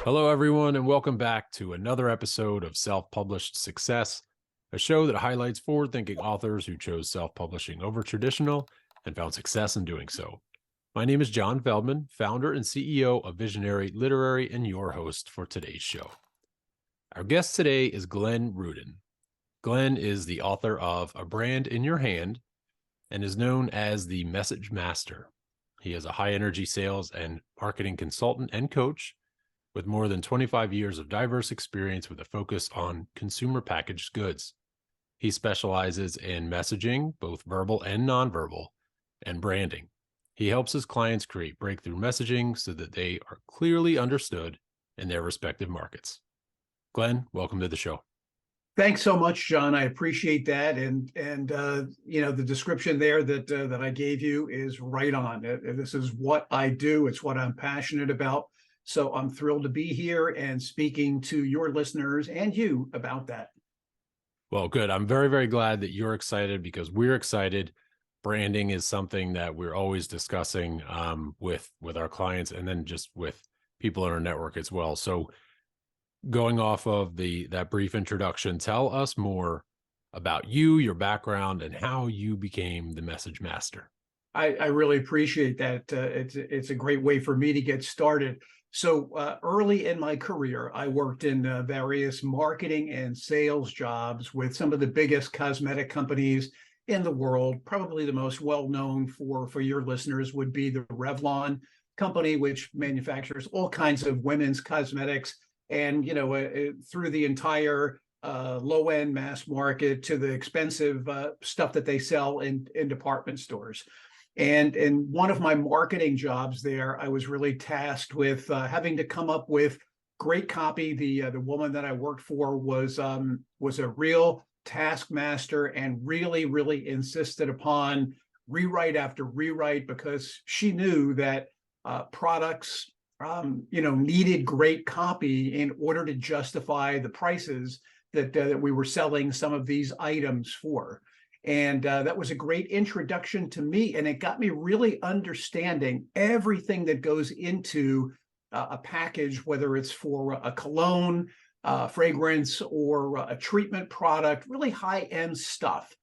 Hello, everyone, and welcome back to another episode of Self-Published Success, a show that highlights forward-thinking authors who chose self-publishing over traditional and found success in doing so. My name is John Feldman, founder and CEO of Visionary Literary, and your host for today's show. Our guest today is Glenn Rudin. Glenn is the author of A Brand in Your Hand and is known as the Message Master. He is a high-energy sales and marketing consultant and coach with more than 25 years of diverse experience with a focus on consumer packaged goods. He specializes in messaging, both verbal and nonverbal, and branding. He helps his clients create breakthrough messaging so that they are clearly understood in their respective markets. Glenn, welcome to the show. Thanks so much, John. I appreciate that, and the description there that I gave you is right on. This is what I do. It's what I'm passionate about. So I'm thrilled to be here and speaking to your listeners and you about that. Well, good. I'm very, very glad that you're excited because we're excited. Branding is something that we're always discussing with our clients and then just with people in our network as well. So going off of that brief introduction, tell us more about you, your background, and how you became the Message Master. I really appreciate that. It's a great way for me to get started. So early in my career, I worked in various marketing and sales jobs with some of the biggest cosmetic companies in the world. Probably the most well-known for your listeners would be the Revlon company, which manufactures all kinds of women's cosmetics. And, through the entire low-end mass market to the expensive stuff that they sell in department stores. And in one of my marketing jobs there, I was really tasked with having to come up with great copy. The woman that I worked for was a real taskmaster and really, really insisted upon rewrite after rewrite because she knew that products needed great copy in order to justify the prices that we were selling some of these items for. And that was a great introduction to me. And it got me really understanding everything that goes into a package, whether it's for a cologne, fragrance, or a treatment product, really high-end stuff.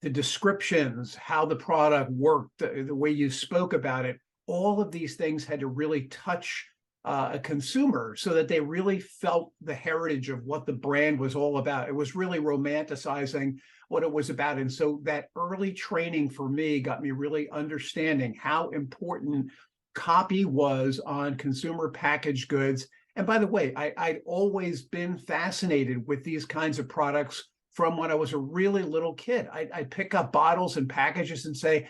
The descriptions, how the product worked, the way you spoke about it, all of these things had to really touch a consumer so that they really felt the heritage of what the brand was all about. It was really romanticizing what it was about. And so that early training for me got me really understanding how important copy was on consumer packaged goods. And by the way, I'd always been fascinated with these kinds of products from when I was a really little kid. I'd pick up bottles and packages and say,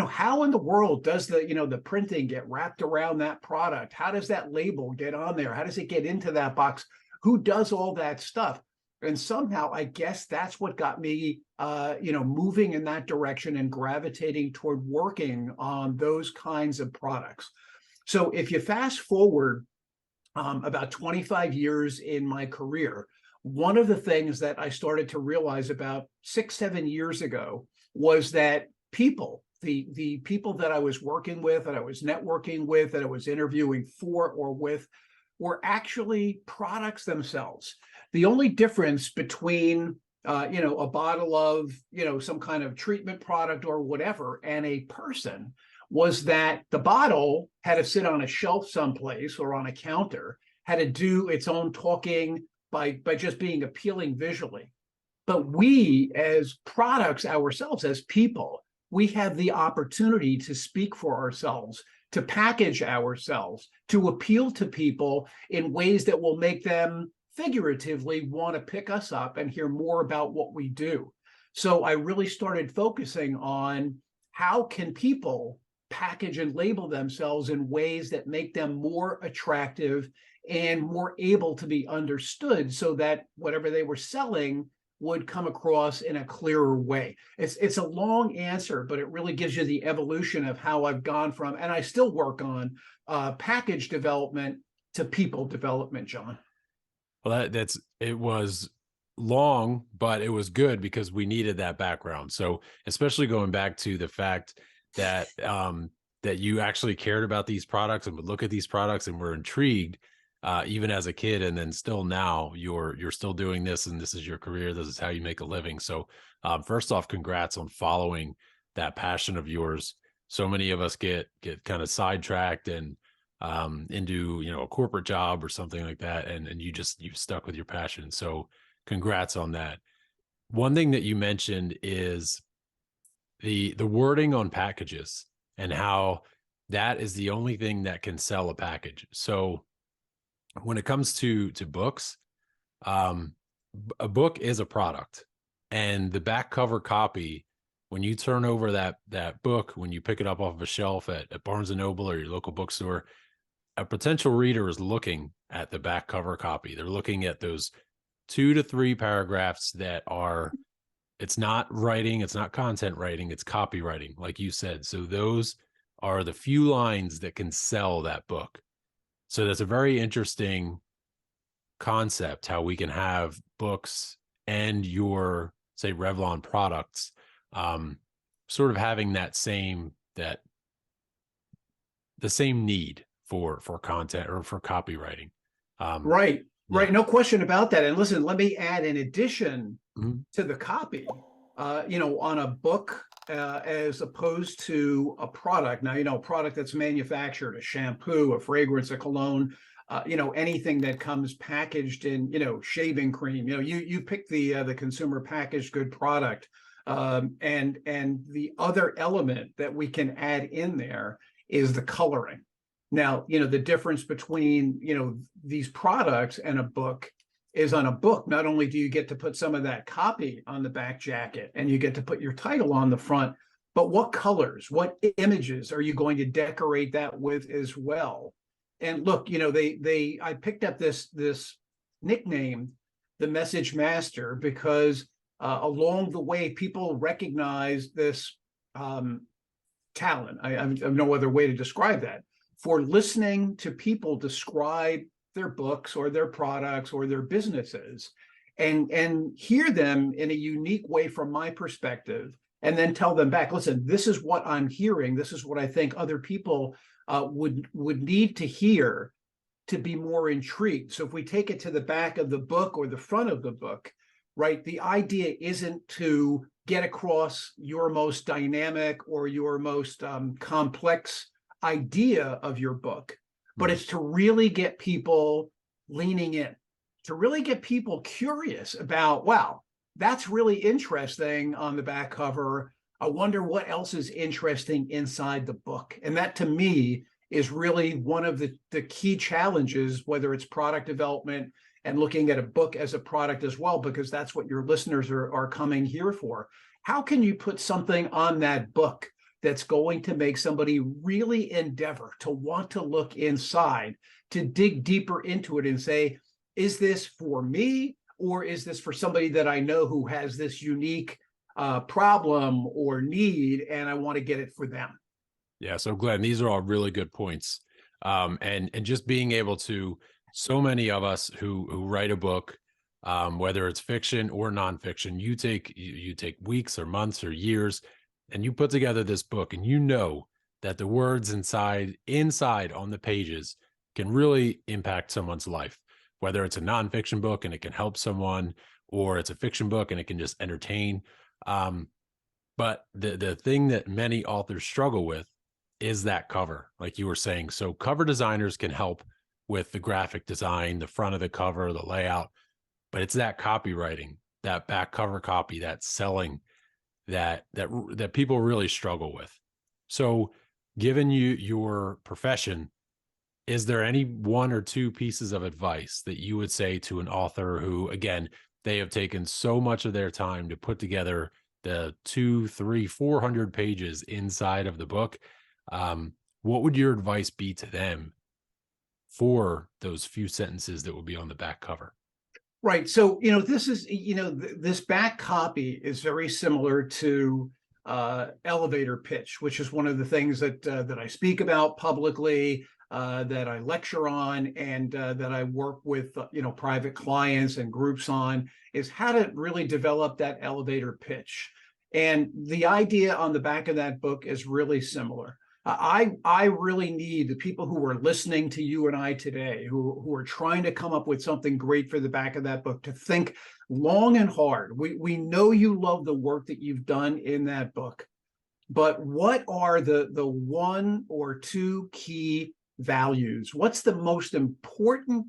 how in the world does the printing get wrapped around that product? How does that label get on there? How does it get into that box? Who does all that stuff? And somehow, I guess that's what got me, moving in that direction and gravitating toward working on those kinds of products. So if you fast forward about 25 years in my career, one of the things that I started to realize about 6-7 years ago was that people, the people that I was working with, that I was networking with, that I was interviewing for or with, were actually products themselves. The only difference between a bottle of some kind of treatment product or whatever and a person was that the bottle had to sit on a shelf someplace or on a counter, had to do its own talking by just being appealing visually. But we as products ourselves, as people, we have the opportunity to speak for ourselves, to package ourselves, to appeal to people in ways that will make them figuratively want to pick us up and hear more about what we do. So I really started focusing on how can people package and label themselves in ways that make them more attractive and more able to be understood so that whatever they were selling would come across in a clearer way. It's a long answer, but it really gives you the evolution of how I've gone from, and I still work on package development to people development, John. Well, it was long, but it was good because we needed that background. So especially going back to the fact that that you actually cared about these products and would look at these products and were intrigued. even as a kid, and then still now you're still doing this, and this is your career. This is how you make a living. So, first off, congrats on following that passion of yours. So many of us get kind of sidetracked and into a corporate job or something like that, and you stuck with your passion. So, congrats on that. One thing that you mentioned is the wording on packages and how that is the only thing that can sell a package. So when it comes to books, a book is a product, and the back cover copy, when you turn over that book, when you pick it up off of a shelf at Barnes and Noble or your local bookstore, a potential reader is looking at the back cover copy. They're looking at those 2 to 3 paragraphs that are, it's not writing, it's not content writing, it's copywriting, like you said. So those are the few lines that can sell that book. So that's a very interesting concept, how we can have books and your, say, Revlon products, sort of having the same need for content or for copywriting. Right, Yeah. right. No question about that. And listen, let me add, in addition Mhm. to the copy, on a book, as opposed to a product. Now, a product that's manufactured, a shampoo, a fragrance, a cologne, anything that comes packaged in, shaving cream. You pick the consumer packaged good product, and the other element that we can add in there is the coloring. Now, the difference between, these products and a book is, on a book, not only do you get to put some of that copy on the back jacket and you get to put your title on the front, but what colors, what images are you going to decorate that with as well? And look, I picked up this nickname, the Message Master, because along the way, people recognize this talent. I have no other way to describe that, for listening to people describe their books or their products or their businesses, and hear them in a unique way from my perspective, and then tell them back, listen, this is what I'm hearing. This is what I think other people would need to hear to be more intrigued. So if we take it to the back of the book or the front of the book, right, the idea isn't to get across your most dynamic or your most complex idea of your book, but it's to really get people leaning in, to really get people curious about, wow, that's really interesting on the back cover. I wonder what else is interesting inside the book. And that, to me, is really one of the key challenges, whether it's product development and looking at a book as a product as well, because that's what your listeners are coming here for. How can you put something on that book that's going to make somebody really endeavor to want to look inside, to dig deeper into it and say, is this for me, or is this for somebody that I know who has this unique problem or need, and I want to get it for them? Yeah. So Glenn, these are all really good points. And just being able to, so many of us who write a book, whether it's fiction or nonfiction, you take weeks or months or years, and you put together this book, and you know that the words inside on the pages can really impact someone's life, whether it's a nonfiction book and it can help someone, or it's a fiction book and it can just entertain. But the thing that many authors struggle with is that cover, like you were saying. So cover designers can help with the graphic design, the front of the cover, the layout, but it's that copywriting, that back cover copy, that selling, that people really struggle with. So given your profession, is there any 1 or 2 pieces of advice that you would say to an author who, again, they have taken so much of their time to put together the 200, 300, 400 pages inside of the book? What would your advice be to them for those few sentences that will be on the back cover? Right. So, this is, this back copy is very similar to elevator pitch, which is one of the things that I speak about publicly, that I lecture on, and that I work with, private clients and groups on, is how to really develop that elevator pitch. And the idea on the back of that book is really similar. I really need the people who are listening to you and I today, who are trying to come up with something great for the back of that book, to think long and hard. We know you love the work that you've done in that book, but what are the one or two key values? What's the most important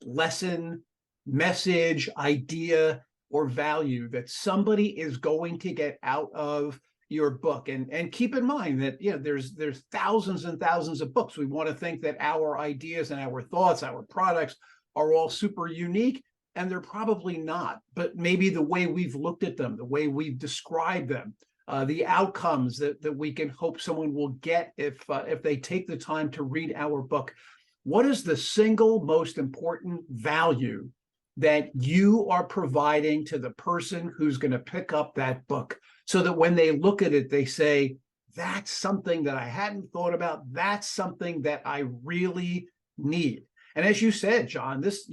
lesson, message, idea, or value that somebody is going to get out of your book? And keep in mind that, you know, there's thousands and thousands of books. We want to think that our ideas and our thoughts, our products are all super unique, and they're probably not. But maybe the way we've looked at them, the way we've described them, the outcomes that we can hope someone will get if they take the time to read our book. What is the single most important value that you are providing to the person who's going to pick up that book, so that when they look at it, they say, that's something that I hadn't thought about. That's something that I really need. And as you said, John, this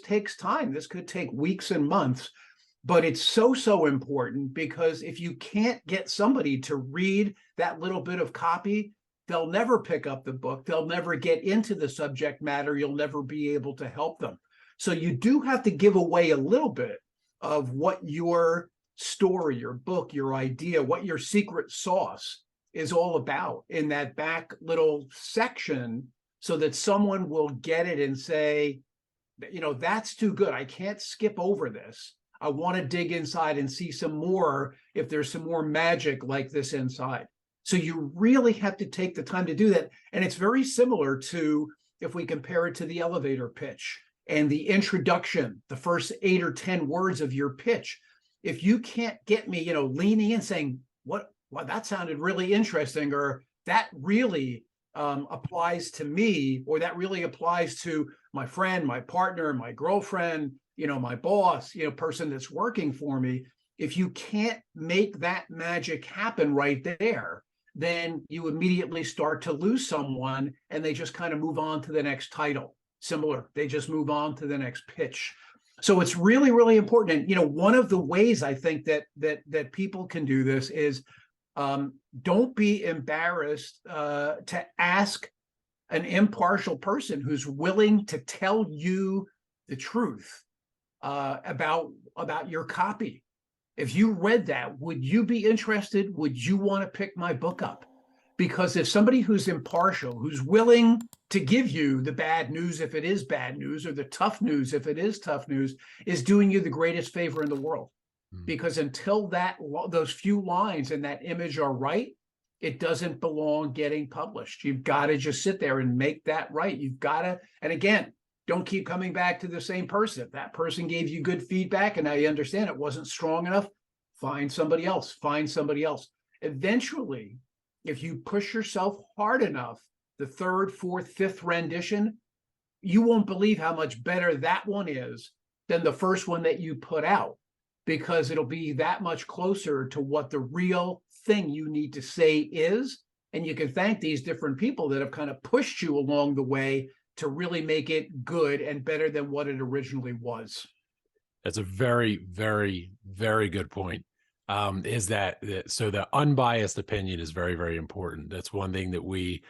takes time. This could take weeks and months, but it's so important, because if you can't get somebody to read that little bit of copy, they'll never pick up the book. They'll never get into the subject matter. You'll never be able to help them. So you do have to give away a little bit of what your story, your book, your idea, what your secret sauce is all about in that back little section, so that someone will get it and say, you know, that's too good. I can't skip over this. I want to dig inside and see some more, if there's some more magic like this inside. So you really have to take the time to do that. And it's very similar to, if we compare it to the elevator pitch and the introduction, the first 8 or 10 words of your pitch. If you can't get me, you know, leaning in saying, well, that sounded really interesting, or that really applies to me, or that really applies to my friend, my partner, my girlfriend, you know, my boss, you know, person that's working for me. If you can't make that magic happen right there, then you immediately start to lose someone, and they just kind of move on to the next title. Similar, they just move on to the next pitch. So it's really, really important. And, you know, one of the ways I think that people can do this is, don't be embarrassed to ask an impartial person who's willing to tell you the truth about your copy. If you read that, would you be interested? Would you want to pick my book up? Because if somebody who's impartial, who's willing to give you the bad news if it is bad news, or the tough news if it is tough news, is doing you the greatest favor in the world. Because until those few lines and that image are right, it doesn't belong getting published. You've got to just sit there and make that right. You've got to, and again, don't keep coming back to the same person. If that person gave you good feedback and now you understand it wasn't strong enough, find somebody else, find somebody else. Eventually, if you push yourself hard enough, the third, fourth, fifth rendition, you won't believe how much better that one is than the first one that you put out, because it'll be that much closer to what the real thing you need to say is. And you can thank these different people that have kind of pushed you along the way to really make it good and better than what it originally was. That's a very, very, very good point. Is that so? The unbiased opinion is very, very important. That's one thing that we,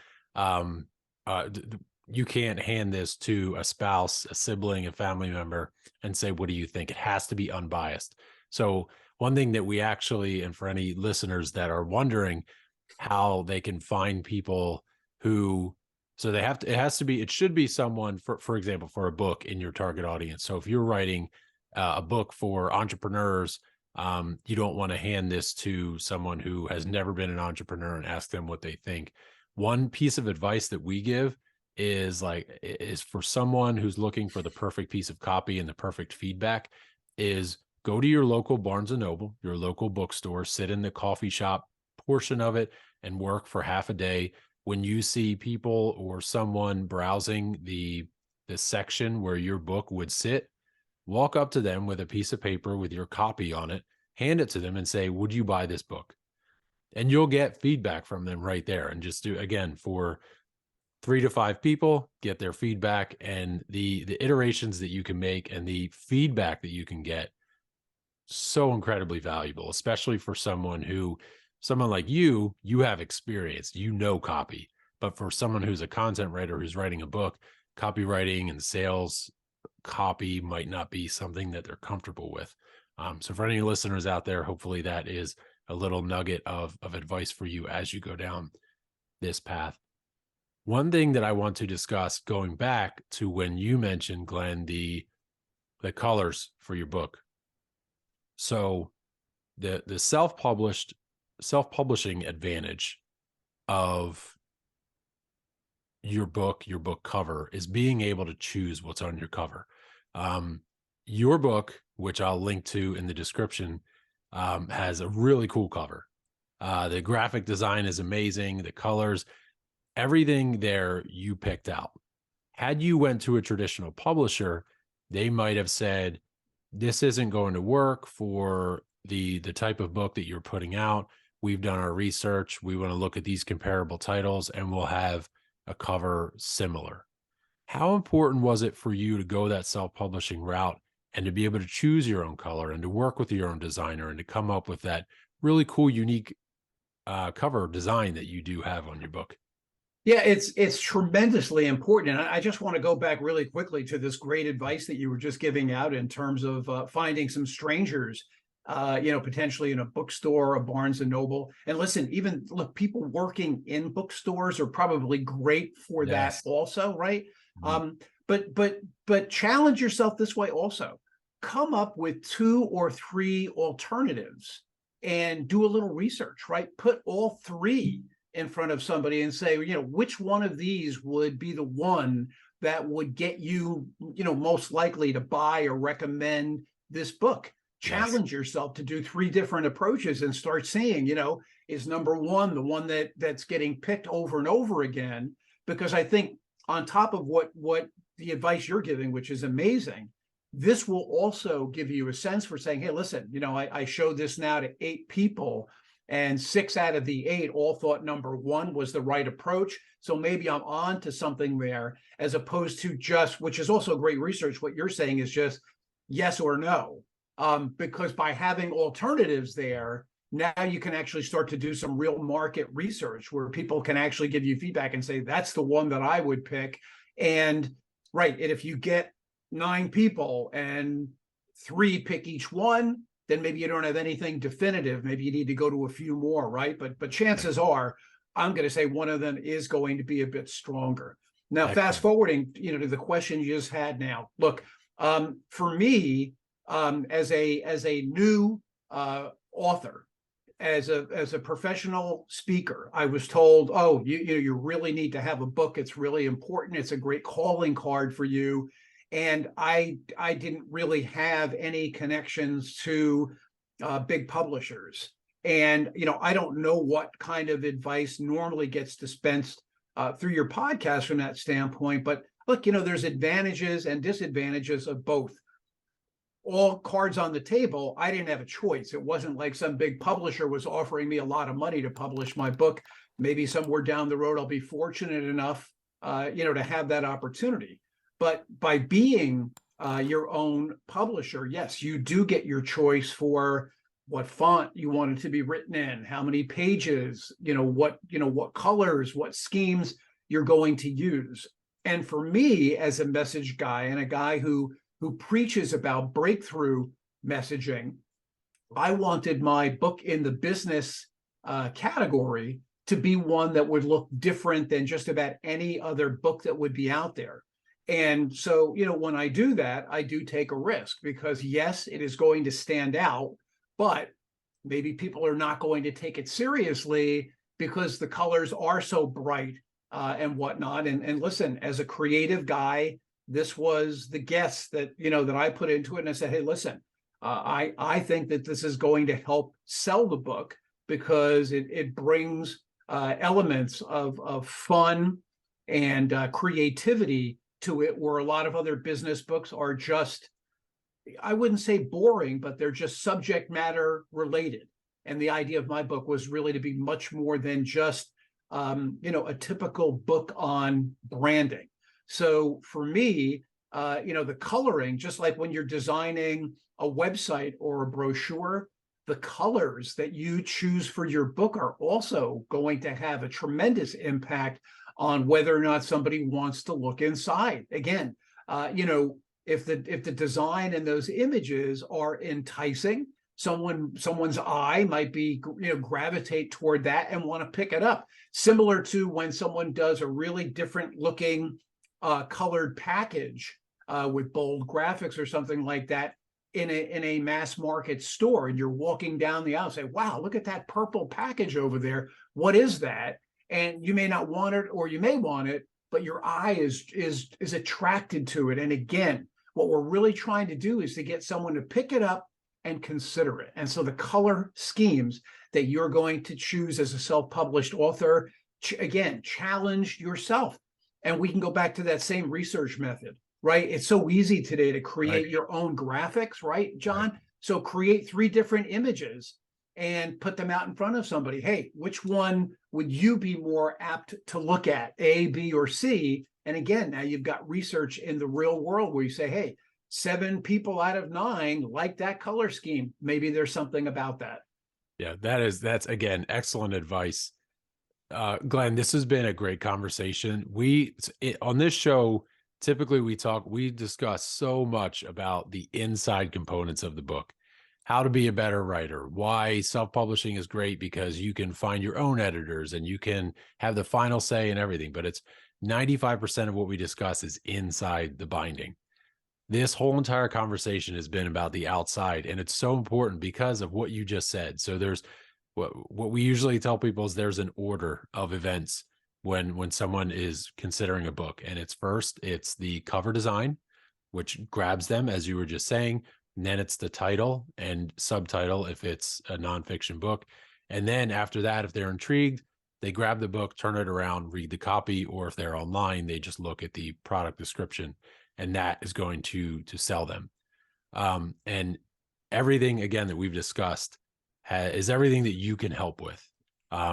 you can't hand this to a spouse, a sibling, a family member and say, what do you think? It has to be unbiased. So one thing that we actually, and for any listeners that are wondering how they can find people who, so they have to, it should be someone, for example, for a book in your target audience. So if you're writing a book for entrepreneurs, you don't want to hand this to someone who has never been an entrepreneur and ask them what they think. One piece of advice that we give is for someone who's looking for the perfect piece of copy and the perfect feedback, is go to your local Barnes and Noble, your local bookstore, sit in the coffee shop portion of it and work for half a day. When you see people or someone browsing the section where your book would sit, walk up to them with a piece of paper with your copy on it, hand it to them and say, would you buy this book? And you'll get feedback from them right there. And just do, again, for 3 to 5 people, get their feedback, and the iterations that you can make and the feedback that you can get, so incredibly valuable, especially for someone like you have experience, you know, copy. But for someone who's a content writer who's writing a book, copywriting and sales copy might not be something that they're comfortable with. So for any listeners out there, hopefully that is a little nugget of advice for you as you go down this path. One thing that I want to discuss, going back to when you mentioned, Glenn, the colors for your book. So the self-publishing advantage of your book cover is being able to choose what's on your cover. Your book, which I'll link to in the description, has a really cool cover. The graphic design is amazing. The colors, everything there you picked out. Had you went to a traditional publisher, they might have said, this isn't going to work for the type of book that you're putting out. We've done our research. We want to look at these comparable titles and we'll have a cover similar. How important was it for you to go that self-publishing route and to be able to choose your own color and to work with your own designer and to come up with that really cool, unique cover design that you do have on your book? Yeah, it's tremendously important. And I just want to go back really quickly to this great advice that you were just giving out in terms of finding some strangers, potentially in a bookstore, a Barnes and Noble. And listen, even look, people working in bookstores are probably great for that also, right? Mhm. But challenge yourself this way also. Come up with 2 or 3 alternatives and do a little research, right? Put all 3 in front of somebody and say, which one of these would be the one that would get you, most likely to buy or recommend this book. Challenge yourself to do 3 different approaches and start seeing, is number 1 the one that's getting picked over and over again? Because I think on top of what the advice you're giving, which is amazing, this will also give you a sense for saying, hey, listen, I showed this now to 8 people, and 6 out of the 8 all thought number 1 was the right approach. So maybe I'm on to something there, as opposed to just, which is also great research, what you're saying is just yes or no. Because by having alternatives there, now you can actually start to do some real market research where people can actually give you feedback and say, that's the one that I would pick. And right, and if you get 9 people and 3 pick each one, then maybe you don't have anything definitive. Maybe you need to go to a few more, right? But chances are, I'm going to say one of them is going to be a bit stronger. Now, Excellent. fast forwarding, to the question you just had now. Look, for me, as a new author, as a professional speaker, I was told, oh, you really need to have a book. It's really important. It's a great calling card for you. And I didn't really have any connections to big publishers. And, I don't know what kind of advice normally gets dispensed through your podcast from that standpoint. But look, there's advantages and disadvantages of both. All cards on the table, I didn't have a choice. It wasn't like some big publisher was offering me a lot of money to publish my book. Maybe somewhere down the road, I'll be fortunate enough, to have that opportunity. But by being your own publisher, yes, you do get your choice for what font you want it to be written in, how many pages, what colors, what schemes you're going to use. And for me, as a message guy and a guy who preaches about breakthrough messaging, I wanted my book in the business category to be one that would look different than just about any other book that would be out there. And so, when I do that, I do take a risk because, yes, it is going to stand out, but maybe people are not going to take it seriously because the colors are so bright and whatnot. And listen, as a creative guy, this was the guess that, that I put into it. And I said, hey, listen, I think that this is going to help sell the book because it brings elements of fun and creativity to it, where a lot of other business books are just, I wouldn't say boring, but they're just subject matter related. And the idea of my book was really to be much more than just, a typical book on branding. So for me, the coloring, just like when you're designing a website or a brochure, the colors that you choose for your book are also going to have a tremendous impact on whether or not somebody wants to look inside. Again, if the design and those images are enticing, someone's eye might be gravitate toward that and want to pick it up. Similar to when someone does a really different looking colored package with bold graphics or something like that in a mass market store, and you're walking down the aisle, say, wow, look at that purple package over there. What is that? And you may not want it, or you may want it, but your eye is attracted to it. And again, what we're really trying to do is to get someone to pick it up and consider it. And so the color schemes that you're going to choose as a self-published author, again, challenge yourself. And we can go back to that same research method, right? It's so easy today to create your own graphics, right, John? Right. So create 3 different images and put them out in front of somebody. Hey, which one would you be more apt to look at, A, B, or C? And again, now you've got research in the real world where you say, hey, 7 people out of 9 like that color scheme. Maybe there's something about that. Yeah, that's again, excellent advice. Glenn, this has been a great conversation. On this show, typically we discuss so much about the inside components of the book, how to be a better writer, why self-publishing is great because you can find your own editors and you can have the final say and everything. But it's 95% of what we discuss is inside the binding. This whole entire conversation has been about the outside, and it's so important because of what you just said. So there's what we usually tell people is there's an order of events when someone is considering a book, and it's the cover design, which grabs them, as you were just saying. And then it's the title and subtitle if it's a nonfiction book. And then after that, if they're intrigued, they grab the book, turn it around, read the copy, or if they're online, they just look at the product description. And that is going to sell them. And everything, again, that we've discussed is everything that you can help with.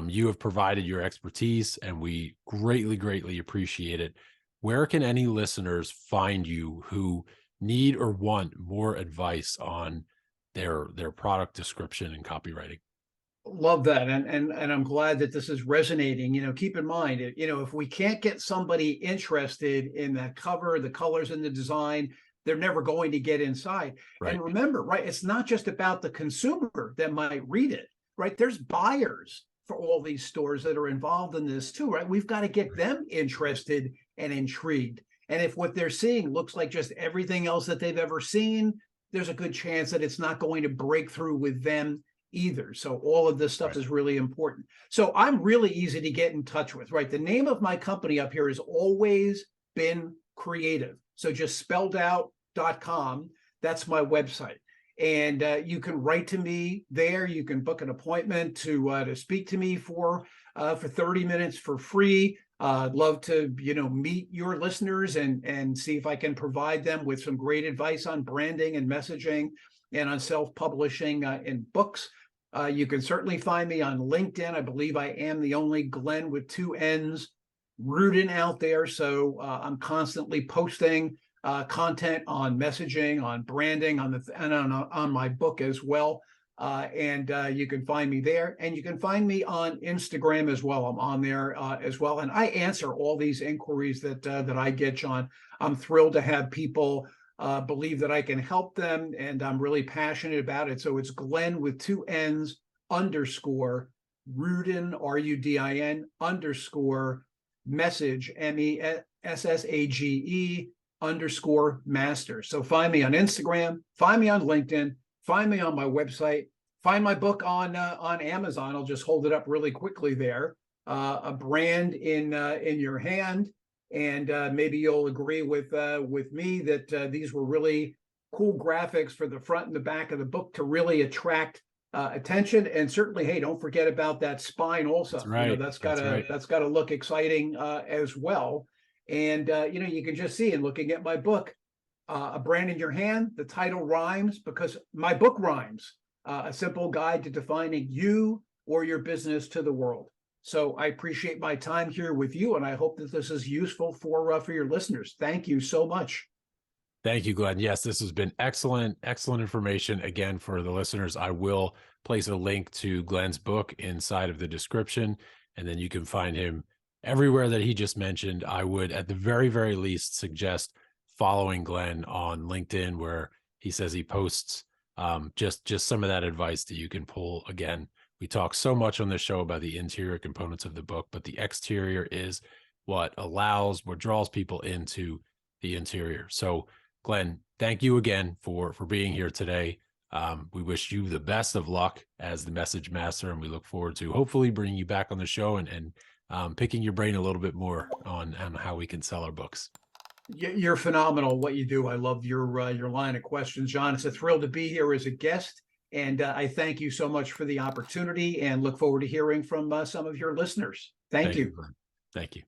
You have provided your expertise, and we greatly, greatly appreciate it. Where can any listeners find you who need or want more advice on their product description and copywriting? Love that. And I'm glad that this is resonating. Keep in mind, if we can't get somebody interested in that cover, the colors and the design, they're never going to get inside. Right. And remember, right, it's not just about the consumer that might read it, right? There's buyers for all these stores that are involved in this too, right? We've got to get them interested and intrigued. And if what they're seeing looks like just everything else that they've ever seen, there's a good chance that it's not going to break through with them either. So all of this stuff is really important. So I'm really easy to get in touch with, right? The name of my company up here has always been Creative. So just spelled out.com. That's my website. And you can write to me there. You can book an appointment to speak to me for 30 minutes for free. I'd love to, meet your listeners and see if I can provide them with some great advice on branding and messaging and on self-publishing in books. You can certainly find me on LinkedIn. I believe I am the only Glenn with 2 N's Rudin out there. So I'm constantly posting content on messaging, on branding, on my book as well. And you can find me there, and you can find me on Instagram as well. I'm on there as well, and I answer all these inquiries that I get, John. I'm thrilled to have people believe that I can help them, and I'm really passionate about it. So it's Glenn with 2 N's _ Rudin, Rudin _ message, MESSAGE _ master. So find me on Instagram, find me on LinkedIn, find me on my website, find my book on Amazon. I'll just hold it up really quickly there. A brand in your hand. And maybe you'll agree with me that these were really cool graphics for the front and the back of the book to really attract attention. And certainly, hey, don't forget about that spine also. That's right. That's got to look exciting as well. And you can just see in looking at my book, A Brand in Your Hand. The title rhymes because my book rhymes. A simple guide to defining you or your business to the world. So I appreciate my time here with you, and I hope that this is useful for your listeners. Thank you so much. Thank you, Glenn. Yes, this has been excellent information. Again, for the listeners, I will place a link to Glenn's book inside of the description, and then you can find him everywhere that he just mentioned, I would at the very, very least suggest following Glenn on LinkedIn, where he says he posts just some of that advice that you can pull. Again, we talk so much on this show about the interior components of the book, but the exterior is what draws people into the interior. So Glenn, thank you again for being here today. We wish you the best of luck as the message master, and we look forward to hopefully bringing you back on the show and picking your brain a little bit more on how we can sell our books. You're phenomenal what you do. I love your line of questions, John. It's a thrill to be here as a guest, and I thank you so much for the opportunity and look forward to hearing from some of your listeners. Thank you. Thank you.